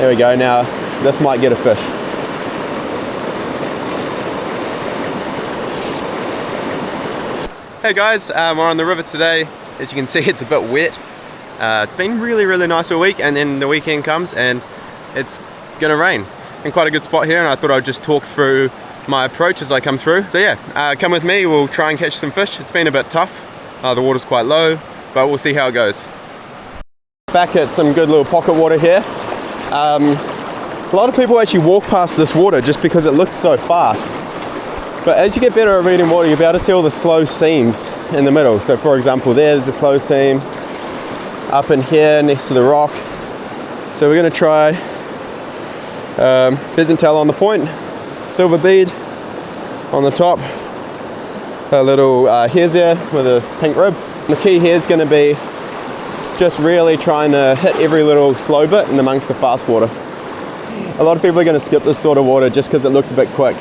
There we go. Now this might get a fish. Hey guys, we're on the river today. As you can see, it's a bit wet. It's been really nice all week, and then the weekend comes and it's gonna rain. In quite a good spot here, and I thought I'd just talk through my approach as I come through. So yeah, come with me, we'll try and catch some fish. It's been a bit tough. The water's quite low, but we'll see how it goes. Back at some good little pocket water here. A lot of people actually walk past this water just because it looks so fast. But as you get better at reading water, you'll be able to see all the slow seams in the middle. So for example, there's the slow seam up in here next to the rock. So we're going to try pheasant-tail on the point, silver bead on the top, a little hare's ear with a pink rib. The key here is going to be just really trying to hit every little slow bit in amongst the fast water. A lot of people are going to skip this sort of water just because it looks a bit quick.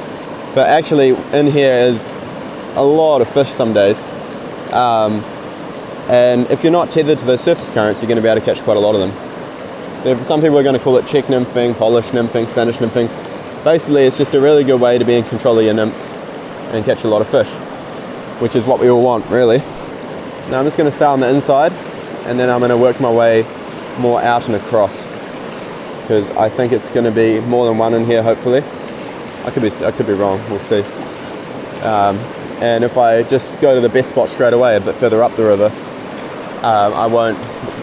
But actually in here is a lot of fish some days. And if you're not tethered to those surface currents, you're going to be able to catch quite a lot of them. So some people are going to call it check nymphing, polish nymphing, Spanish nymphing. Basically it's just a really good way to be in control of your nymphs and catch a lot of fish, which is what we all want really. Now I'm just going to start on the inside, and then I'm going to work my way more out and across, because I think it's going to be more than one in here hopefully. I could be wrong, we'll see. And if I just go to the best spot straight away, a bit further up the river, I won't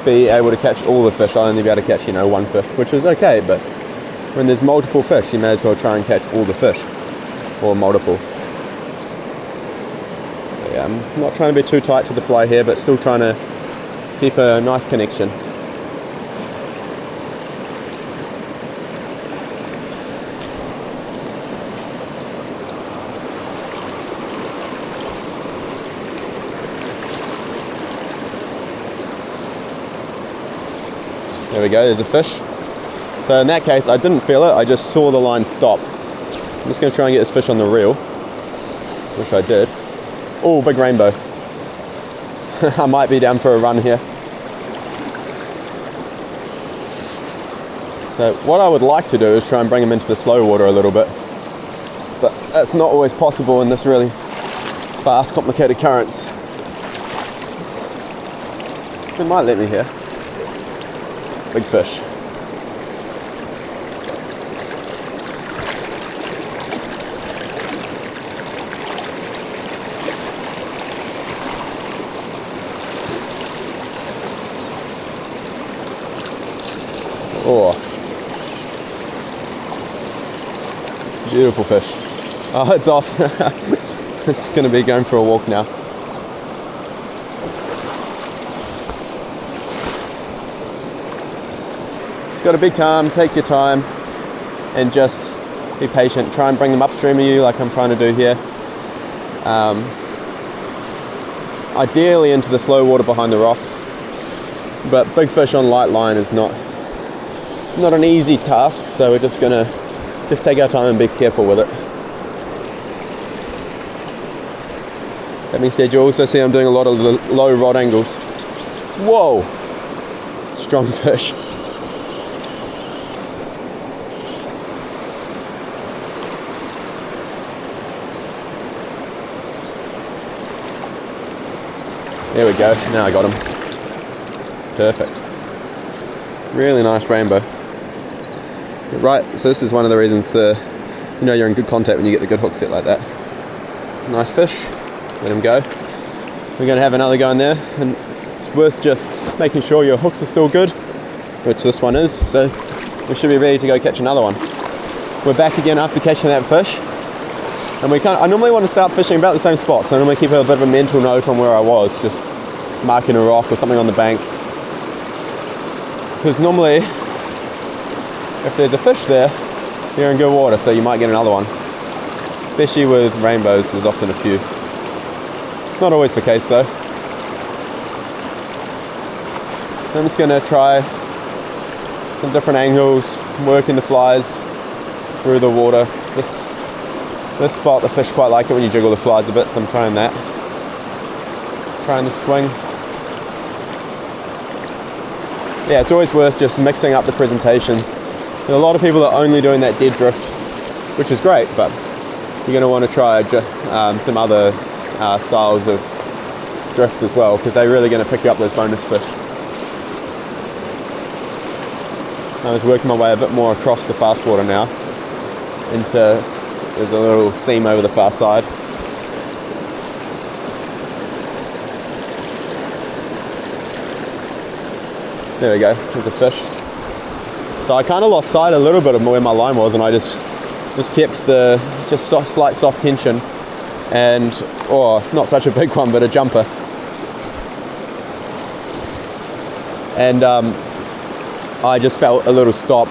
be able to catch all the fish. I'll only be able to catch, one fish, which is okay, but when there's multiple fish, you may as well try and catch all the fish, or multiple. So yeah, I'm not trying to be too tight to the fly here, but still trying to keep a nice connection. There we go, there's a fish. So in that case, I didn't feel it, I just saw the line stop. I'm just going to try and get this fish on the reel, which I did. Oh, big rainbow. I might be down for a run here. So what I would like to do is try and bring him into the slow water a little bit. But that's not always possible in this really fast, complicated currents. It might let me here. Big fish. Oh, beautiful fish. Oh, it's off. It's going to be going for a walk now. Just got to be calm, take your time, and just be patient. Try and bring them upstream of you like I'm trying to do here. Ideally into the slow water behind the rocks, but big fish on light line is not an easy task, so we're just gonna take our time and be careful with it. That being said, you also see I'm doing a lot of low rod angles. Whoa! Strong fish. There we go, now I got him. Perfect. Really nice rainbow. Right, so this is one of the reasons you're in good contact when you get the good hook set like that. Nice fish, let him go. We're going to have another go in there, and it's worth just making sure your hooks are still good, which this one is, so we should be ready to go catch another one. We're back again after catching that fish, and I normally want to start fishing about the same spot, so I normally keep a bit of a mental note on where I was, just marking a rock or something on the bank. Because normally, if there's a fish there, you're in good water, so you might get another one. Especially with rainbows, there's often a few. Not always the case though. I'm just going to try some different angles, working the flies through the water. This spot, the fish quite like it when you jiggle the flies a bit, so I'm trying that. Trying to swing. Yeah, it's always worth just mixing up the presentations And a lot of people are only doing that dead drift, which is great, but you're going to want to try some other styles of drift as well, because they're really going to pick you up those bonus fish. I was working my way a bit more across the fast water now into, there's a little seam over the far side. There we go, there's a fish. So I kind of lost sight a little bit of where my line was, and I just kept the slight soft tension, and not such a big one, but a jumper. And I just felt a little stop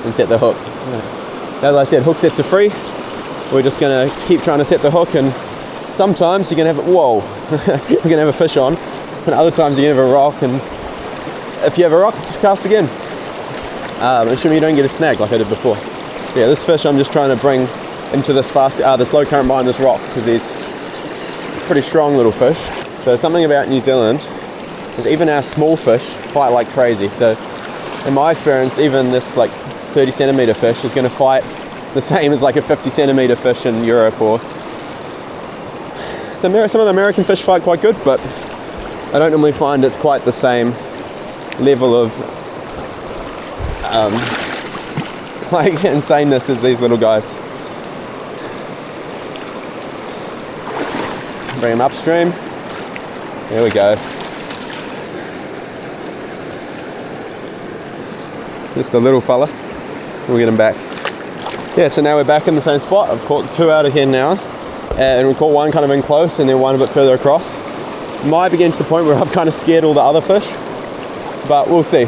and set the hook. As I said, hook sets are free. We're just going to keep trying to set the hook, and sometimes you're going to have you're going to have a fish on, and other times you're going to have a rock, and if you have a rock, just cast again. Assuming you don't get a snag like I did before. So yeah, this fish I'm just trying to bring into this the slow current behind this rock, because these pretty strong little fish. So something about New Zealand is even our small fish fight like crazy. So in my experience, even this like 30 centimeter fish is going to fight the same as like a 50 centimeter fish in Europe, or some of the American fish fight quite good, but I don't normally find it's quite the same level of like insaneness as these little guys. Bring them upstream. There we go. Just a little fella. We'll get him back. Yeah, so now we're back in the same spot. I've caught two out of here now, and we caught one kind of in close and then one a bit further across. Might be getting to the point where I've kind of scared all the other fish, but we'll see.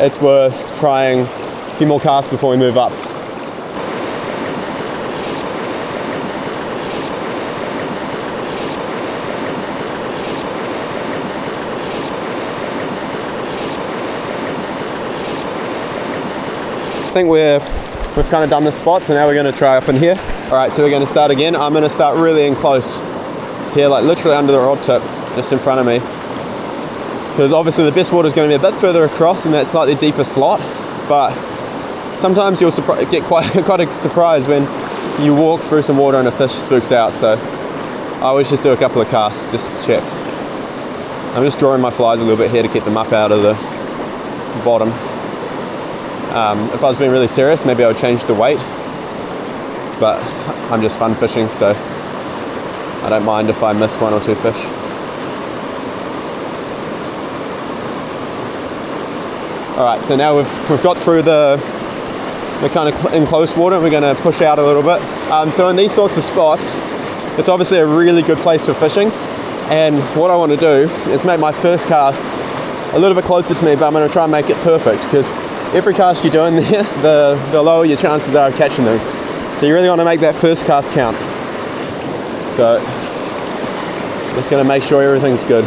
It's worth trying a few more casts before we move up. I think we've kind of done this spot, so now we're going to try up in here. Alright, so we're going to start again. I'm going to start really in close here, like literally under the rod tip, just in front of me. Because obviously the best water is going to be a bit further across in that slightly deeper slot, but sometimes you'll get quite a surprise when you walk through some water and a fish spooks out. So I always just do a couple of casts just to check. I'm just drawing my flies a little bit here to keep them up out of the bottom. If I was being really serious, maybe I would change the weight, but I'm just fun fishing, so I don't mind if I miss one or two fish. Alright, so now we've got through the kind of in close water, and we're going to push out a little bit. So in these sorts of spots, it's obviously a really good place for fishing, and what I want to do is make my first cast a little bit closer to me, but I'm going to try and make it perfect, because every cast you do in there, the lower your chances are of catching them. So you really want to make that first cast count. So just going to make sure everything's good.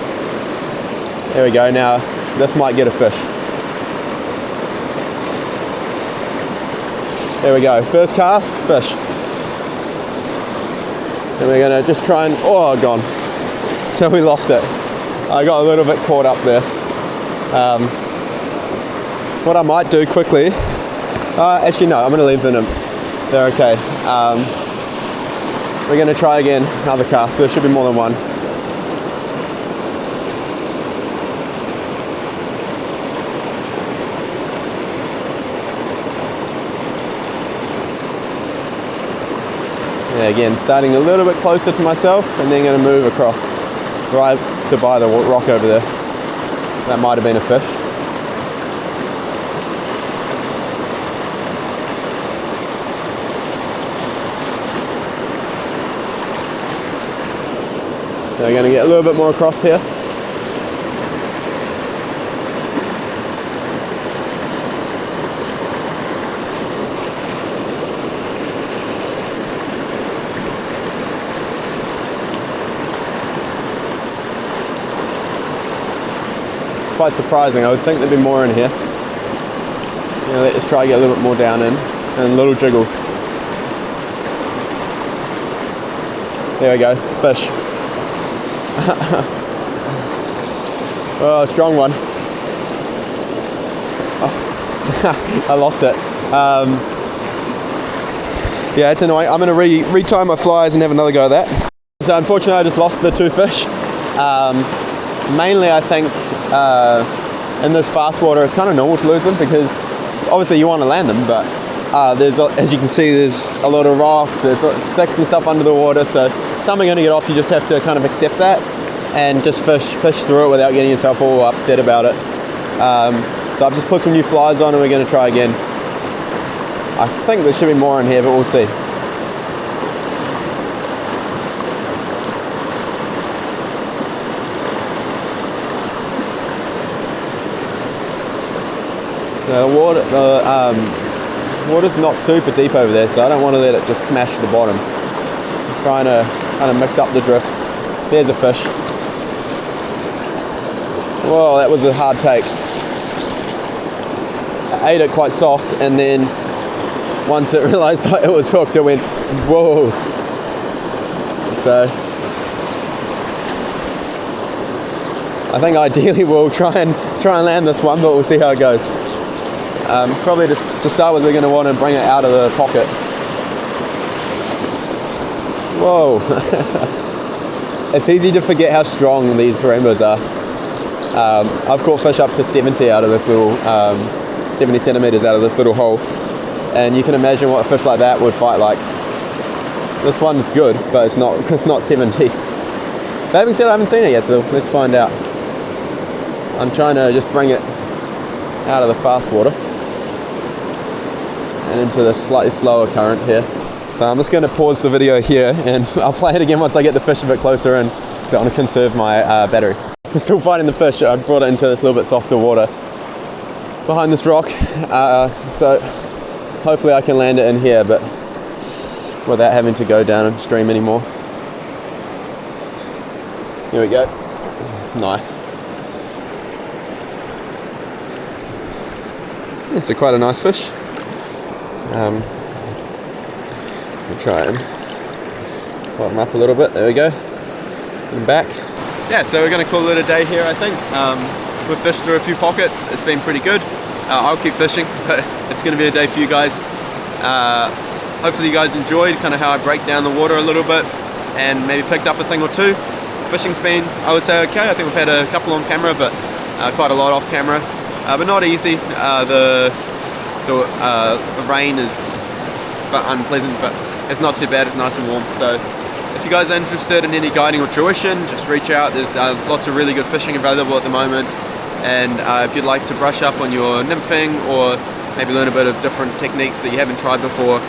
There we go. Now this might get a fish. There we go. First cast, fish. And we're going to just try and, gone. So we lost it. I got a little bit caught up there. What I might do quickly, actually no, I'm going to leave the nymphs. They're okay. We're going to try again, another cast. There should be more than one. Yeah, again, starting a little bit closer to myself, and then going to move across right to by the rock over there. That might have been a fish. So we're going to get a little bit more across here. It's quite surprising. I would think there'd be more in here. Let's just try to get a little bit more down in, and little jiggles. There we go, fish. Oh, strong one. Oh. I lost it. Yeah, it's annoying. I'm going to retie my flies and have another go at that. So unfortunately I just lost the 2 fish. Mainly I think in this fast water it's kind of normal to lose them, because obviously you want to land them, but there's, as you can see, there's a lot of rocks, there's sticks and stuff under the water, so some are going to get off. You just have to kind of accept that and just fish through it without getting yourself all upset about it. So I've just put some new flies on and we're going to try again. I think there should be more in here, but we'll see. The water's not super deep over there, so I don't want to let it just smash the bottom. I'm trying to kind of mix up the drifts. There's a fish. Whoa, that was a hard take. I ate it quite soft, and then once it realized it was hooked, it went, whoa. So I think ideally we'll try and land this one, but we'll see how it goes. Probably to start with, we're going to want to bring it out of the pocket. Whoa. It's easy to forget how strong these rainbows are. I've caught fish up to 70 out of this little, 70 centimeters out of this little hole. And you can imagine what a fish like that would fight like. This one's good, but it's not 70. But having said, I haven't seen it yet, so let's find out. I'm trying to just bring it out of the fast water and into the slightly slower current here. So I'm just going to pause the video here and I'll play it again once I get the fish a bit closer, and so I want to conserve my battery. I'm still fighting the fish. I brought it into this little bit softer water behind this rock, so hopefully I can land it in here, but without having to go down stream anymore. Here we go. Nice. It's quite a nice fish. We'll try and bottom up a little bit. There we go. And back. Yeah, so we're going to call it a day here, I think. We've fished through a few pockets. It's been pretty good. I'll keep fishing, but it's going to be a day for you guys. Hopefully you guys enjoyed kind of how I break down the water a little bit and maybe picked up a thing or two. Fishing's been, I would say, okay. I think we've had a couple on camera, but quite a lot off camera. But not easy. The rain is unpleasant, but it's not too bad. It's nice and warm. So if you guys are interested in any guiding or tuition, just reach out. There's lots of really good fishing available at the moment. And if you'd like to brush up on your nymphing or maybe learn a bit of different techniques that you haven't tried before,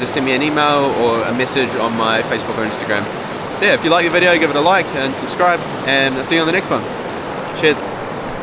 just send me an email or a message on my Facebook or Instagram. So yeah, if you like the video, give it a like and subscribe, and I'll see you on the next one. Cheers.